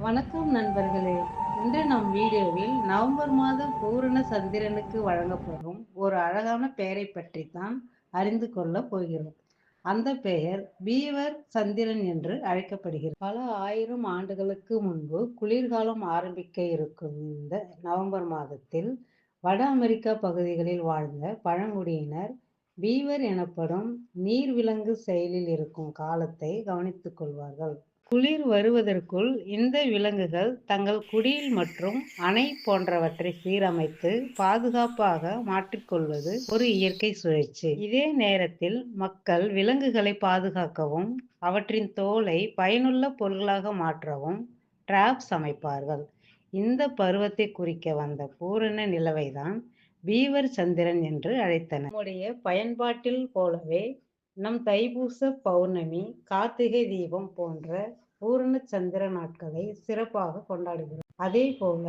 வணக்கம் நண்பர்களே. இன்று நம் வீடியோவில் நவம்பர் மாத பூரண சந்திரனுக்கு வழங்கப்படும் ஒரு அழகான பெயரைப் பற்றித்தான் அறிந்து கொள்ளப் போகிறோம். அந்த பெயர் பீவர் சந்திரன் என்று அழைக்கப்படுகிறது. பல ஆயிரம் ஆண்டுகளுக்கு முன்பு குளிர்காலம் ஆரம்பிக்க இருக்கும் இந்த நவம்பர் மாதத்தில் வட அமெரிக்கா பகுதிகளில் வாழ்ந்த பழங்குடியினர் பீவர் எனப்படும் நீர்விலங்கு செயலில் இருக்கும் காலத்தை கவனித்துக் கொள்வார்கள். குளிர் வருவதற்குள் இந்த விலங்குகள் தங்கள் குடில் மற்றும் அணை போன்றவற்றை சீரமைத்து பாதுகாப்பாக மாற்றிக்கொள்வது ஒரு இயற்கை சுழற்சி. இதே நேரத்தில் மக்கள் விலங்குகளை பாதுகாக்கவும் அவற்றின் தோலை பயனுள்ள பொருட்களாக மாற்றவும் டிராப்ஸ் அமைப்பார்கள். இந்த பருவத்தை குறிக்க வந்த பூரண நிலவைதான் பீவர் சந்திரன் என்று அழைத்தனர். நம்முடைய பயன்பாட்டில் போலவே நம் தைப்பூச பௌர்ணமி, கார்த்திகை தீபம் போன்ற பூரண சந்திர நாட்களை சிறப்பாக கொண்டாடுகிறோம். அதே போல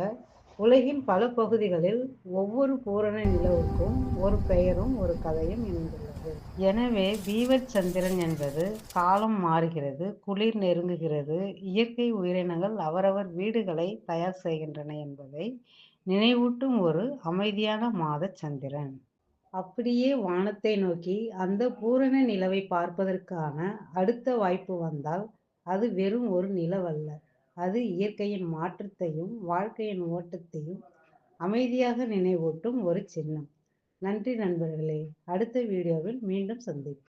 உலகின் பல பகுதிகளில் ஒவ்வொரு பூரண நிலவுக்கும் ஒரு பெயரும் ஒரு கதையும் இணைந்துள்ளது. எனவே பீவர் சந்திரன் என்பது காலம் மாறுகிறது, குளிர் நெருங்குகிறது, இயற்கை உயிரினங்கள் அவரவர் வீடுகளை தயார் செய்கின்றன என்பதை நினைவூட்டும் ஒரு அமைதியான மாத சந்திரன். அப்படியே வானத்தை நோக்கி அந்த பூரண நிலவை பார்ப்பதற்கான அடுத்த வாய்ப்பு வந்தால் அது வெறும் ஒரு நிலவல்ல, அது இயற்கையின் மாற்றத்தையும் வாழ்க்கையின் ஓட்டத்தையும் அமைதியாக நினைவூட்டும் ஒரு சின்னம். நன்றி நண்பர்களே. அடுத்த வீடியோவில் மீண்டும் சந்திப்போம்.